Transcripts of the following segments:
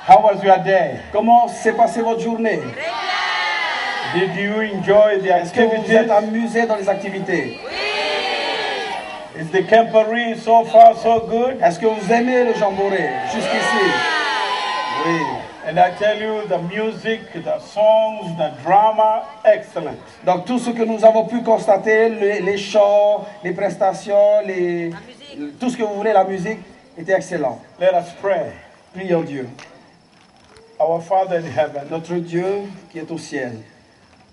How was your day? Comment s'est passée votre journée? Did you enjoy the Est-ce que vous activities? êtes amusé dans les activités? Is the camporee so far so good? Est-ce que vous aimez le jamboree jusqu'ici? Oui. And I tell you, the music, the songs, the drama, excellent. Donc tout ce que nous avons pu constater, les chants, les prestations, tout ce que vous voulez, la musique, était excellent. Let us pray. Prions Dieu. Our Father in heaven, Notre Dieu qui est au ciel.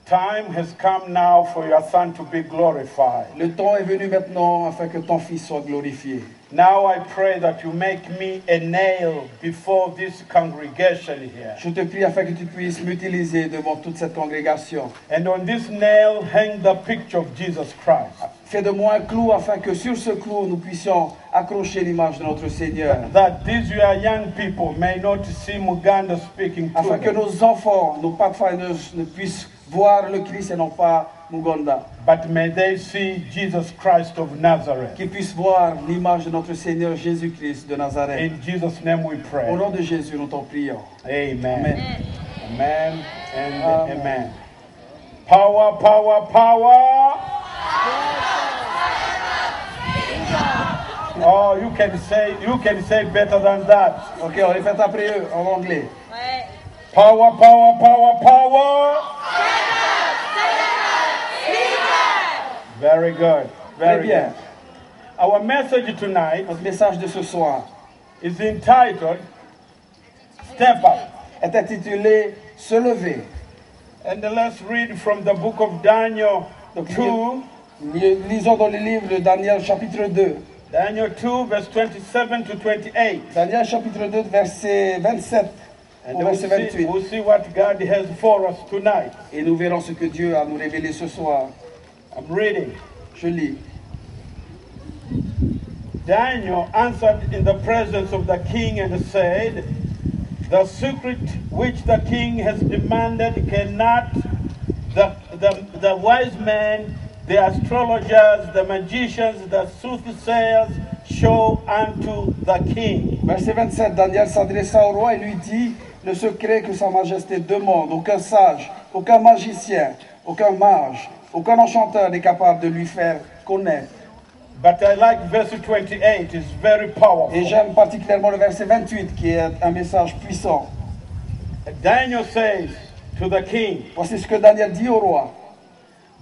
time has come now for your Son to be glorified. Le temps est venu maintenant afin que ton Fils soit glorifié. Now I pray that you make me a nail before this congregation here. Je te prie afin que tu puisses m'utiliser devant toute cette congrégation. And on this nail hang the picture of Jesus Christ. Fais de moi un clou afin que sur ce clou nous puissions accrocher l'image de notre Seigneur. That these your young people may not see Muganda speaking to Afin que them, nos enfants, nos pathfinders ne puissent voir le Christ et non pas Mugonda. but may they see Jesus Christ of Nazareth. Qu'ils puissent voir l'image de notre Seigneur Jésus-Christ de Nazareth. In Jesus' name we Au pray. nom de Jésus, nous t'en prions. Amen. Amen. Amen and Amen. amen. Power, power, power. Oh, you can say better than that. Ok, on répète après eux en anglais. Power, power, power, power. Very good. Très Very bien. good. Our message tonight Notre message de ce soir is entitled Step Up. est intitulé Se lever. And let's read from the book of Daniel Donc, 2. lisons dans le livre de Daniel chapitre 2. Daniel 2, verse 27 to 28. Daniel chapitre 2, verset 27 And au verset 28. we'll see what God has for us tonight. Et nous verrons ce que Dieu a nous révélé ce soir. I'm reading. Je lis. Daniel answered in the presence of the king and said, the secret which the king has demanded cannot the wise men, the astrologers, the magicians, the soothsayers show unto the king. Verset 27, Daniel s'adressa au roi et lui dit, le secret que sa majesté demande, aucun sage, aucun magicien, aucun mage, aucun enchanteur n'est capable de lui faire connaître. But I like verse 28, it's very powerful. Et j'aime particulièrement le verset 28 qui est un message puissant. Daniel says to the king, Voici ce que Daniel dit au roi.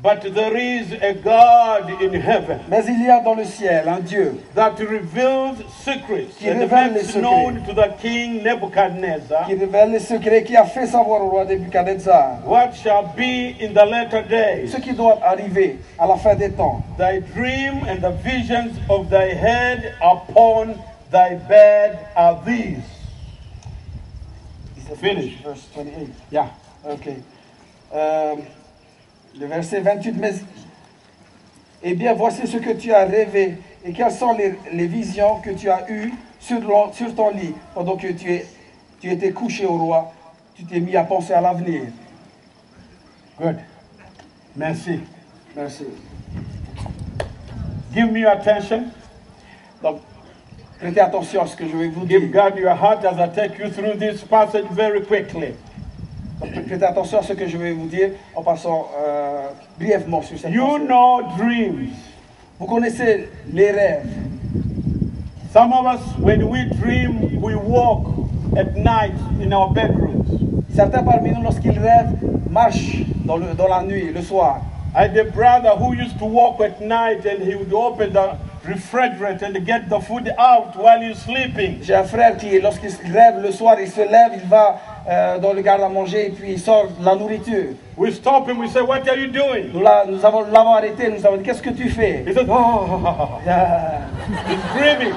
but there is a God in heaven Mais il y a dans le ciel un Dieu that reveals secrets Qui and révèle makes les known to the king Nebuchadnezzar qui révèle les secrets, qui a fait savoir au roi Nebuchadnezzar what shall be in the latter days. ce qui doit arriver à la fin des temps. Thy dream and the visions of thy head upon thy bed are these. Finish. Verse 28. Yeah. Ok. Le verset 28. Mais, eh bien, voici ce que tu as rêvé et quelles sont les visions que tu as eues sur ton lit pendant que tu étais couché au roi. Tu t'es mis à penser à l'avenir. Good. Merci. Merci. Give me your attention. Donc, prêtez attention à ce que je vais vous dire. Give God your heart as I take you through this passage very quickly. Donc, prêtez attention à ce que je vais vous dire en passant brièvement sur cette You pensée. know dreams. Vous connaissez les rêves. Some of us, when we dream, we walk at night in our bedrooms. Certains parmi nous, lorsqu'ils rêvent, marchent dans la nuit, le soir. I had a brother who used to walk at night and he would open the refrigerator and get the food out while he's sleeping. J'ai un frère qui, lorsqu'il rêve le soir, il se lève, il va dans le garde-à-manger et puis il sort la nourriture. We stop him, we say, what are you doing? Nous l'avons arrêté, nous avons dit, qu'est-ce que tu fais? He says, oh, he's dreaming.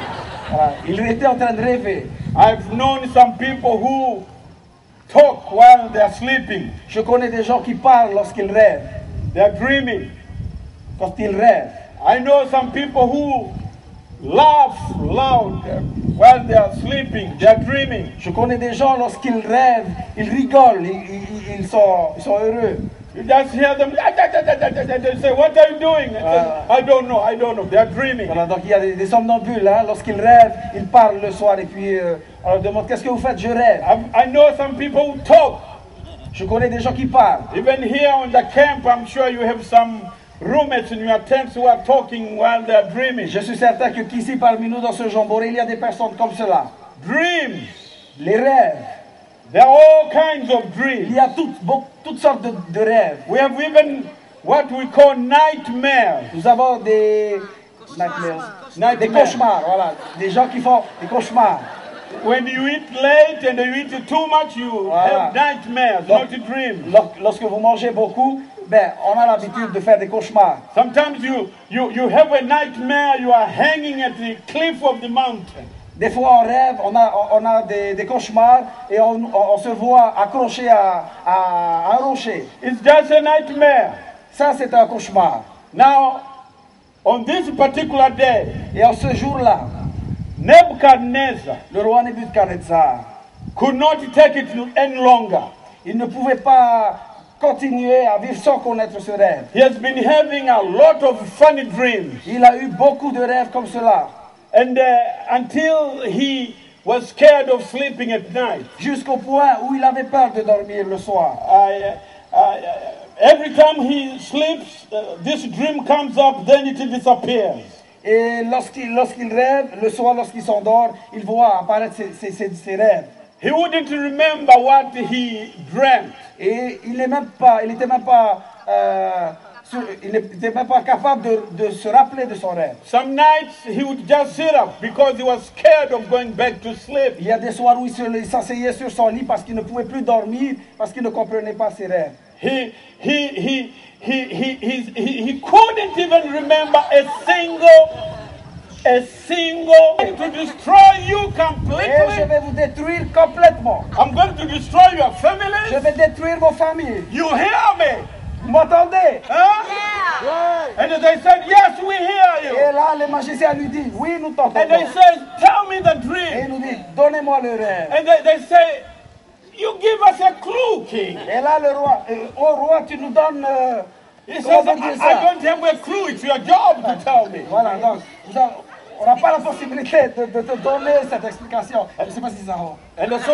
Il était en train de rêver. I've known some people who talk while they're sleeping. Je connais des gens qui parlent lorsqu'ils rêvent, They're dreaming. quand ils rêvent. I know some people who laugh loud while they are sleeping. They are dreaming. Je connais des gens, lorsqu'ils rêvent, ils rigolent, ils sont heureux. You just hear them. They say, "What are you doing?" I don't know. They are dreaming. Voilà, donc il y a des somnambules, hein, lorsqu'ils rêvent, ils parlent le soir et puis on leur demande qu'est-ce que vous faites? Je rêve. I know some people who talk. Je connais des gens qui parlent. Even here on the camp, I'm sure you have some roommates in your tents who are talking while they are dreaming. Je suis certain que qu'ici parmi nous dans ce jamboree, il y a des personnes comme cela. Dreams. Les rêves. There are all kinds of Il dreams. y a toutes sortes de rêves. We have even what we call nightmares. Nous avons des des cauchemars, voilà. Des gens qui font des cauchemars. When you eat late and you eat too much, you have nightmares, not dreams. Lorsque vous mangez beaucoup, ben, on a l'habitude de faire des cauchemars. Sometimes you have a nightmare, you are hanging at the cliff of the mountain. Des fois, on rêve, on a des cauchemars et on se voit accroché à un rocher. It's just a nightmare. Ça, c'est un cauchemar. Now, on this particular day, Et en ce jour-là, Nebuchadnezzar le roi Nebuchadnezzar, could not take it any longer. il ne pouvait pas continuer à vivre sans connaître ce rêve. He has been having a lot of funny dreams. Il a eu beaucoup de rêves comme cela. And until he was scared of sleeping at night. Jusqu'au point où il avait peur de dormir le soir. Every time he sleeps, this dream comes up, then it disappears. Et lorsqu'il rêve, le soir, lorsqu'il s'endort, il voit apparaître ses rêves. He wouldn't remember what he dreamt. Et il n'était même pas capable de se rappeler de son rêve. Some nights he would just sit up because he was scared of going back to sleep. Il y a des soirs où il s'asseyait sur son lit parce qu'il ne pouvait plus dormir, parce qu'il ne comprenait pas ses rêves. He couldn't even remember a single to destroy you completely. Et je vais vous détruire complètement. I'm going to destroy your Je family. vais détruire vos familles. You hear me? Vous m'entendez? Huh? Yeah. And they said, "Yes, we hear you." Et là, le magicien lui dit, oui, nous And they t'entendons. said, "Tell me the Et il dream." nous dit, donnez-moi le rêve. And they say, "You give us a clue, King." Et là, le roi, oh roi, tu nous donnes... He comment says, on dit I ça? don't have a clue. It's your job to tell me. Voilà, donc, on n'a pas la possibilité de te donner cette explication. Je ne sais pas si ça va. And so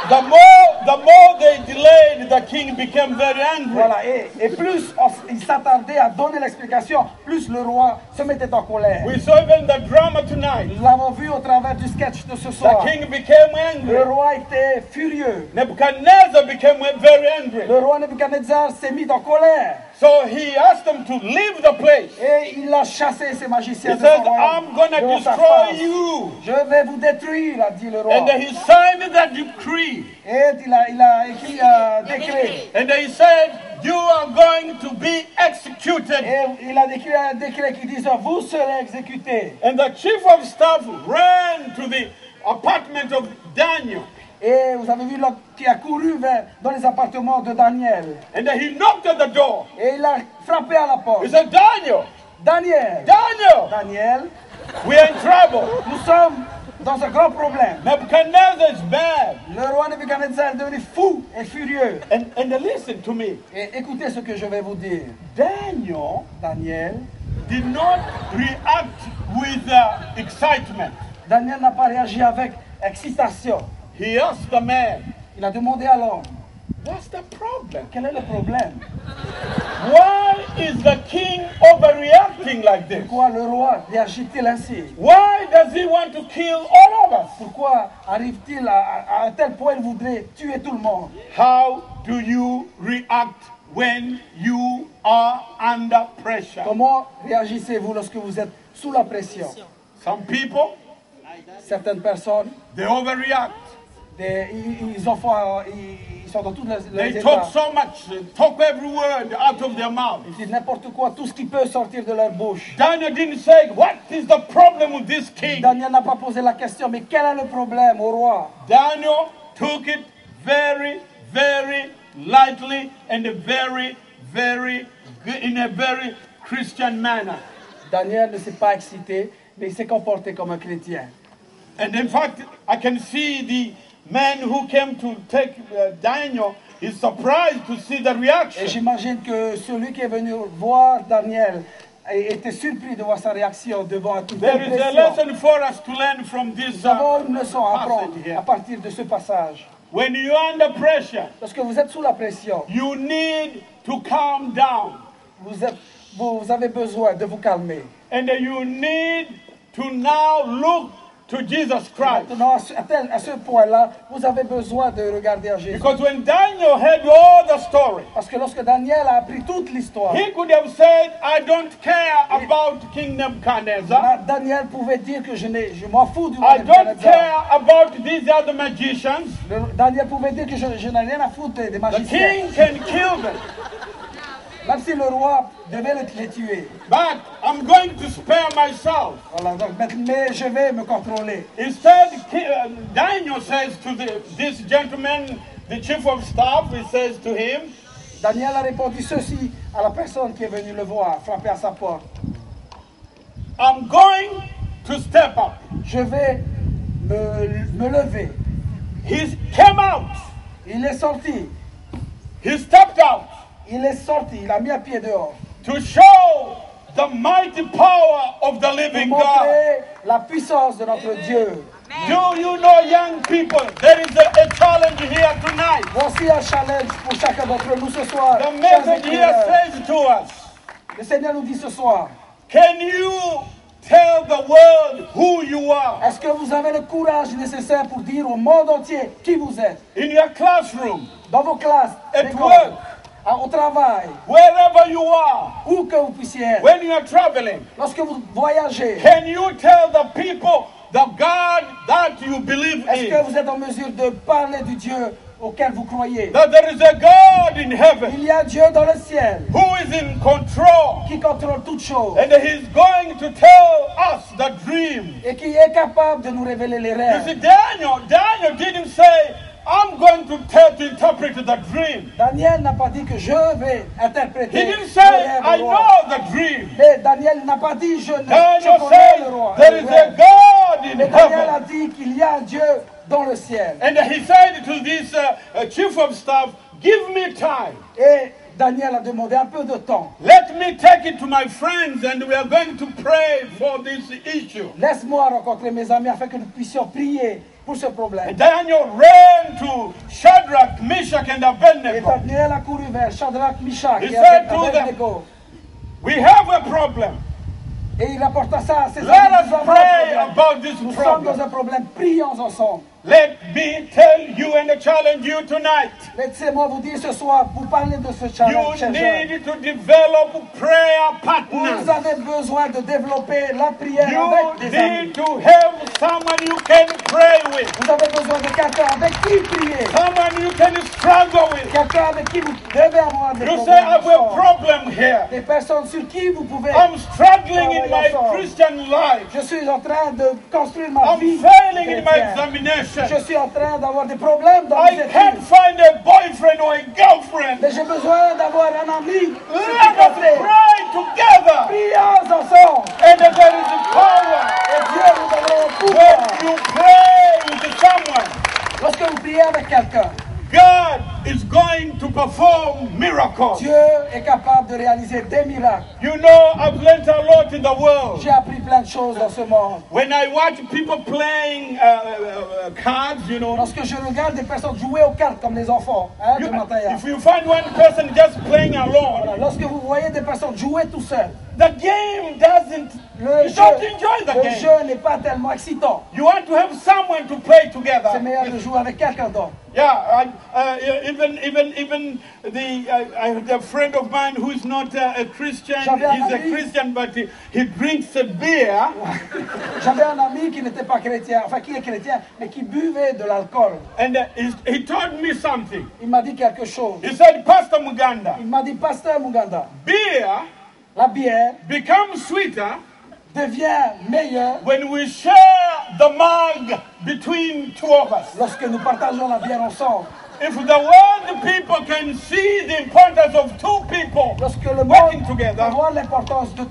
the more they delayed, the king became very angry. Voilà, et plus il s'attardait à donner l'explication, plus le roi se mettait en colère. We saw even the drama tonight. Nous l'avons vu au travers du sketch de ce The soir. king became angry. Le roi était furieux. Nebuchadnezzar became very angry. Le roi Nebuchadnezzar s'est mis en colère. So he asked them to leave the place. Et il a chassé ces He magiciens de said, son royaume. "I'm gonna devant sa destroy face. you." Je vais vous détruire, a dit le roi. And he signed that decree. Et il a écrit un décret. And he said, "You are going to be executed." Et il a écrit un décret qui disait, vous serez exécutés. And the chief of staff ran to the apartment of Daniel. Et vous avez vu l'homme qui a couru dans les appartements de Daniel. And he knocked at the door. Et il a frappé à la He porte. said, "Daniel, Daniel, Daniel, we are in trouble. nous sommes dans un grand problème. Nebuchadnezzar is bad." Le roi Nebuchadnezzar est devenu fou et furieux. And listen to me. Et écoutez ce que je vais vous dire. Daniel Daniel did not react with excitement. Daniel n'a pas réagi avec excitation. He asked the man, Il a demandé à l'homme, "What's the problem? quel est le problème? Why is the king overreacting like this? Pourquoi le roi réagit-il ainsi? Why does he want to kill all of us? Pourquoi arrive-t-il à un tel point qu'il voudrait tuer tout le monde? How do you react when you are under pressure?" Comment réagissez-vous lorsque vous êtes sous la pression? Some people, Certaines personnes, they overreact. ils sont dans toutes les They états. talk so much, they talk every word out of their mouth. Ils disent n'importe quoi, tout ce qui peut sortir de leur bouche. Daniel didn't say, "What is the problem with this king?" Daniel n'a pas posé la question, mais quel est le problème au roi? Daniel took it very, very lightly and in a very Christian manner. Daniel ne s'est pas excité, mais il s'est comporté comme un chrétien. And in fact, I can see the man who came to take Daniel is surprised to see the Et reaction. j'imagine que celui qui est venu voir Daniel était surpris de voir sa réaction devant toute There telle is a pression. lesson for us to learn from this Nous avons une leçon à apprendre passage à here. partir de ce passage. When you are under pressure, Lorsque vous êtes sous la pression, you need to calm down. vous avez besoin de vous calmer. And you need to now look to Jesus Christ. Maintenant, à ce point-là, vous avez besoin de regarder à Jésus. Because when Daniel heard all the story, Parce que lorsque Daniel a appris toute l'histoire, he could have said, I don't care about King Nebuchadnezzar. Daniel pouvait dire que je m'en fous du I roi don't Nebuchadnezzar. care about these other magicians. Daniel pouvait dire que je n'ai rien à foutre des The magiciens. king can kill them. Même si le roi devait les tuer. But I'm going to spare myself. Voilà, donc, mais je vais me contrôler. Instead, Daniel says to this gentleman, the chief of staff, he says to him, Daniel a répondu ceci à la personne qui est venue le voir, frapper à sa porte. I'm going to step up. Je vais me lever. He came out. Il est sorti. He stepped out Il est sorti. Il a mis un pied dehors. to show the mighty power of the Pour living God. montrer la puissance de notre Dieu. Do you know, young people, there is a challenge here tonight. Voici un challenge pour chacun d'entre nous ce soir. The Chers message here écouteurs. says to us, Le Seigneur nous dit ce soir, can you tell the world who you are? est-ce que vous avez le courage nécessaire pour dire au monde entier qui vous êtes? In your classroom, Dans vos classes, At l'école, work. au travail, wherever you are, où que vous puissiez être. when you are traveling, Lorsque vous voyagez, can you tell the people the God that you believe est-ce que in? vous êtes en mesure de parler du Dieu auquel vous croyez? That there is a God in heaven Il y a Dieu dans le ciel who is in control, qui contrôle toutes choses and He's going to tell us the dream. et qui est capable de nous révéler les You rêves. see, Daniel didn't say, I'm going to interpret the dream. Daniel n'a pas dit que je vais He interpréter didn't le say, rêve I du roi. know the dream. Mais Daniel n'a pas dit je Daniel connais le said, roi. there le is a rêve. God in Mais Daniel a heaven. dit qu'il y a un Dieu dans le ciel. And he said to this chief of staff, give me time. Et Daniel a demandé un peu de temps. Let me take it to my friends and we are going to pray for this issue. Laisse-moi rencontrer mes amis afin que nous puissions prier pour ce problème. And Daniel ran to Shadrach, Meshach, and Et Abednego. Daniel a couru vers Shadrach, Meshach He et said to Abednego. We have a problem. Et il rapporta ça à ses Let amis. us Nous avons un pray problème. about this Nous sommes dans problem. un problème. Prions ensemble. Let me tell you and challenge you tonight. Laissez-moi vous dire ce soir, vous parlez de ce challenge. You chers jeunes. need to develop prayer Vous partners. avez besoin de développer la prière You avec des amis. need to have someone you can pray with, Vous avez besoin de quelqu'un avec qui prier. someone you can struggle with. Quelqu'un avec qui vous devez avoir des You say, I problèmes have a ensemble. problem here. Des personnes sur qui vous pouvez. I'm struggling in my Christian life. Je suis en train de construire ma I'm vie. failing in my chrétienne. examination. Je suis en train d'avoir des problèmes dans mes I can't études. find a boyfriend or a girlfriend. Mais j'ai besoin d'avoir un ami. Let us Prions pray together. ensemble. And there is power Et Dieu nous donnera un pouvoir. when you pray with someone. Lorsque vous priez avec quelqu'un, God is going to perform miracles. Dieu est capable de réaliser des miracles. You know, I've learned a lot in the world. J'ai appris plein de choses dans ce monde. When I watch people playing cards, you know, Lorsque je regarde des personnes jouer aux cartes comme les enfants, hein, de Mataya. if you find one person just playing alone, Voilà, lorsque vous voyez des personnes jouer tout seuls, the game doesn't, le you don't enjoy the le game. jeu n'est pas tellement excitant. You want to have someone to play C'est together. meilleur de jouer avec quelqu'un d'autre. Yeah, even I had a friend of mine who is not a Christian. J'avais un He's a ami. Christian, but he drinks a beer. J'avais un ami qui n'était pas chrétien, enfin qui est chrétien, mais qui buvait de l'alcool. And he told me something. Il m'a dit quelque chose. He said, Pastor Muganda, Il m'a dit, Pasteur Muganda, beer la bière becomes sweeter devient meilleure when we share the mug between two of us. lorsque nous partageons la bière ensemble. If the world people can see the importance of two people Lorsque le monde working together, voit l'importance de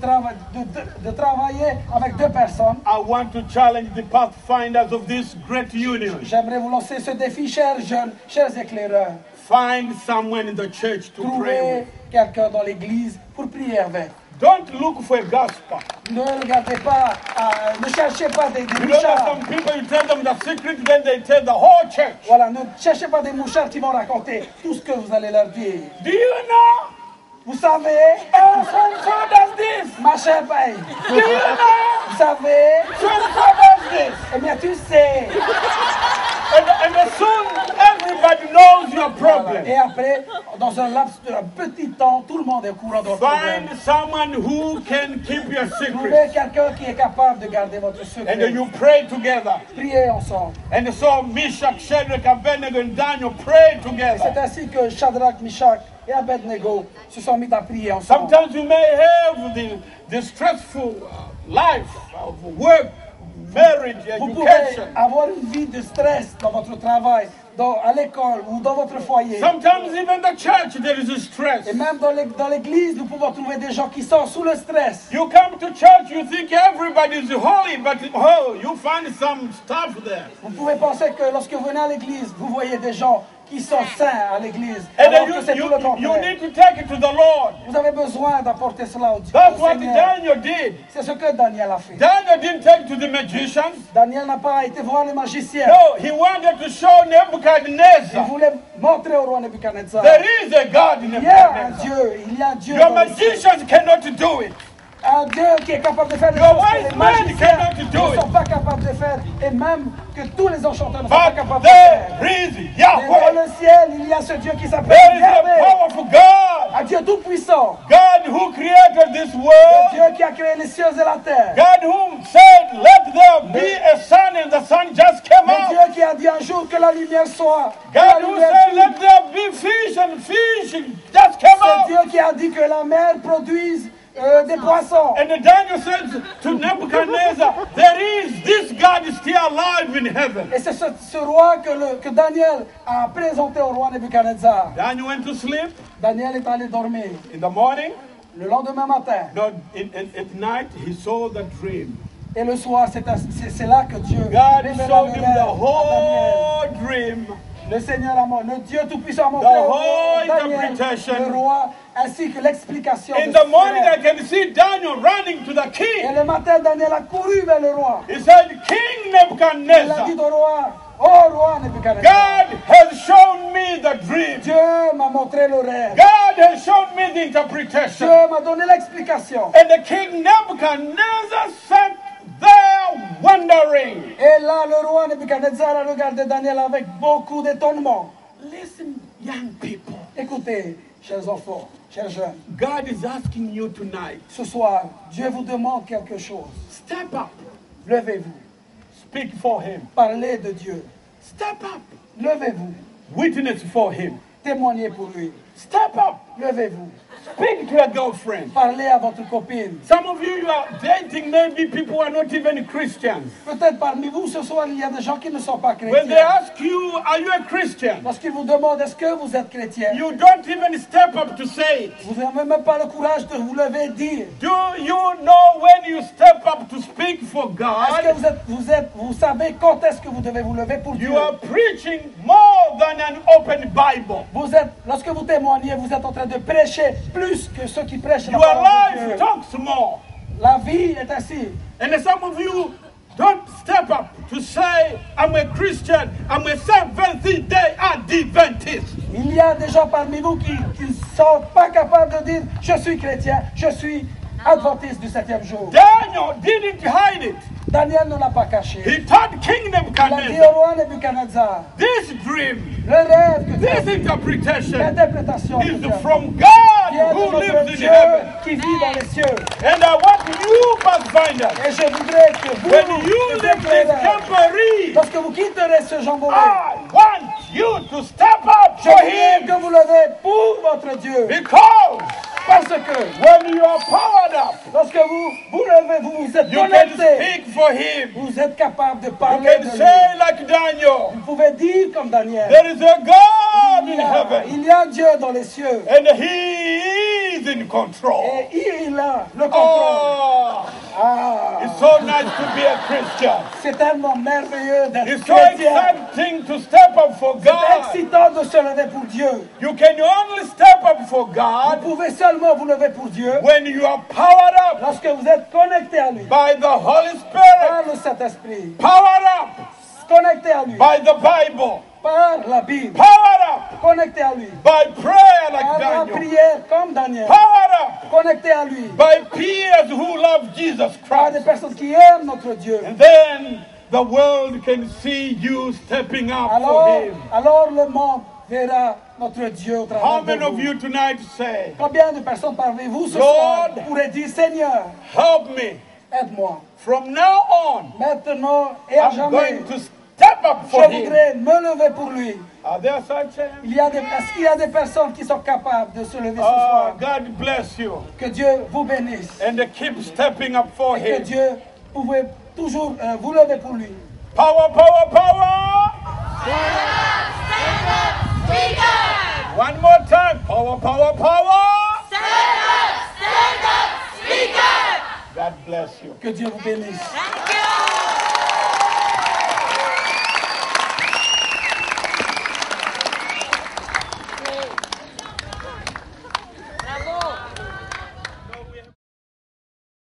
travailler avec deux personnes, I want to challenge the pathfinders of this great union. j'aimerais vous lancer ce défi, chers jeunes, chers éclaireurs. Find someone in the church to pray Trouvez with. quelqu'un dans l'église pour prier avec. Don't look for a gospel. Ne regardez pas, ne cherchez pas des You know, there's mouchards. some people, you tell them the secret, then they tell the whole church. Voilà, ne cherchez pas des mouchards qui vont raconter tout ce que vous allez leur dire. Do you know? Vous savez, So does this. ma chère paille, Do you know? vous savez, So does this. eh bien tu sais. And soon everybody knows your Voilà. problem. Et après, dans un laps d'un petit temps, tout le monde est au courant de votre problème. Find someone who can keep your secret. Trouvez quelqu'un qui est capable de garder votre And secret. you pray together. Priez ensemble. And so Meshach, Shadrach, Abednego, and Daniel prayed C'est together. ainsi que Shadrach, Meshach et Abednego se sont mis à prier ensemble. Sometimes you may have the stressful life of work, marriage, Vous pouvez education. avoir une vie de stress dans votre travail, à l'école ou dans votre foyer. Sometimes even the church there is a stress. Et même dans l'église, nous pouvons trouver des gens qui sont sous le stress. You come to church, you think everybody is holy, but oh, you find some stuff there. Vous pouvez penser que lorsque vous venez à l'église, vous voyez des gens qui sont saints à l'église. And then Alors que c'est tout le you contraire. need to take it to the Lord. Vous avez besoin d'apporter cela au That's what Seigneur. Daniel did. C'est ce que Daniel a fait. Daniel didn't take it to the magicians. Daniel n'a pas été voir les magiciens. No, he wanted to show Il Nebuchadnezzar voulait montrer au roi Nebuchadnezzar. there is a God in Il y a un Nebuchadnezzar. Dieu, il y a un Dieu. Your dans le ciel. magicians cannot do it. Un Dieu qui est capable de faire des Your choses que wise les men magiciens cannot do ne it. sont pas capables de faire, et même que tous les enchanteurs ne sont pas But capables de faire. there is Mais Yahweh. dans le ciel, il y a ce Dieu qui s'appelle There is a Yahweh, powerful God. un Dieu tout-puissant, God who created this le world. Dieu qui a créé les cieux et la terre, God who said, let there be a sun, and the sun just came le out. Dieu qui a dit un jour que la lumière soit, que God la who lumière said, fut. let there be fish, and fish just came C'est out. Dieu qui a dit que la mer produise des poissons. And Daniel says to Nebuchadnezzar, there is this God is still alive in heaven. Et c'est ce roi que Daniel a présenté au roi Nebuchadnezzar. Daniel went to sleep Daniel est allé dormir. in the morning. Le lendemain matin, No, at night he saw the dream. et le soir, c'est là que Dieu God révéla showed le him rêve the à Daniel. whole dream. Le Seigneur a montré, le Dieu Tout-Puissant a montré The au whole Daniel, interpretation. le roi, ainsi que l'explication In de the ce morning I rêve. can see Daniel running to the Et king. le matin, Daniel a couru vers le roi. He said, King Il a dit Nebuchadnezzar, au roi, oh roi Nebuchadnezzar, God has shown me the dream. Dieu m'a montré le rêve. God has shown me the interpretation. Dieu m'a donné l'explication. And the king Nebuchadnezzar sat there wondering. Et là, le roi Nebuchadnezzar a regardé Daniel avec beaucoup d'étonnement. Listen, young people. Écoutez, chers enfants, chers jeunes, God is asking you tonight, ce soir, Dieu vous demande quelque chose. step up, Levez-vous, speak for him. parlez de Dieu. Step up, Levez-vous, witness for him. témoignez pour lui. Step up, Levez-vous, speak to your girlfriend. parlez à votre copine. Some of you are dating maybe people who are not even Christians. Peut-être parmi vous ce soir, il y a des gens qui ne sont pas When they chrétiens. ask you, are you a Christian? Lorsqu'ils vous demandent est-ce que vous êtes chrétien, You don't even step up to say it. vous n'avez même pas le courage de vous lever et dire. Do you know when you step up to speak for Est-ce que God, vous savez quand est-ce que vous devez vous lever pour Dieu? you are preaching more than an open Bible. Lorsque vous témoignez, vous êtes en train de prêcher plus que ceux qui prêchent la Your parole de life Dieu. talks more. La vie est ainsi. And some of you don't step up to say, I'm a Christian, I'm a Seventh-day Adventist. Il y a des gens parmi vous qui ne sont pas capables de dire « Je suis chrétien, je suis adventiste du 7e jour ». Daniel didn't hide it. Daniel ne l'a pas caché. He told King Il a dit au Nebuchadnezzar, roi Nebuchadnezzar, this dream, le rêve que tu as this vu, interpretation l'interprétation que is tu as vue, from qui God est de who notre lives in Dieu heaven. qui vit dans les cieux. And I want you, pathfinders, Et je voudrais que vous, when you les leave this éclaireurs, temporary, lorsque vous quitterez ce jamboree, I want you to step up je for voudrais him que vous levez pour votre Dieu. because Parce que when you are powered up, lorsque vous levez, vous êtes you can connecté, speak for him. vous êtes capable de You parler can de lui. say like Daniel, Vous pouvez dire comme Daniel, there is a il y God in heaven. Il y a Dieu dans les cieux. And He is in control. Et il a le contrôle. Oh, Ah, it's so nice to be a Christian. c'est tellement merveilleux d'être It's so chrétien. exciting to step up for C'est God. excitant de se lever pour Dieu. You can only step up for Vous God pouvez seulement vous lever pour Dieu when you are powered up lorsque vous êtes connecté à lui. by the Holy Spirit, Par le Saint-Esprit. powered up Connecté à lui. by the Bible, Par la Bible. powered up Connecté à lui. by prayer like Par la Daniel, prière comme Daniel. powered up Connecté à lui. by peers who love Jesus Par des Christ. personnes qui aiment notre Dieu. And then the world can see you stepping up for Him. Alors le monde verra notre Dieu au How travers de many of vous. you tonight say, Combien de personnes parmi vous ce Lord, soir pourraient dire Seigneur, help me. aide-moi. From now on, Maintenant et à I'm jamais, going to step up je for Him. voudrais me lever pour lui. Are there such? Est-ce qu'il y a des personnes qui sont capables de se lever ce soir? God bless you. Que Dieu vous bénisse. And keep stepping up for Et que Him. Dieu pouvait toujours vous lever pour lui. Power, power, power. Stand up, speak up. One more time. Power, power, power. Stand up, speak up. God bless you. Que Dieu vous bénisse.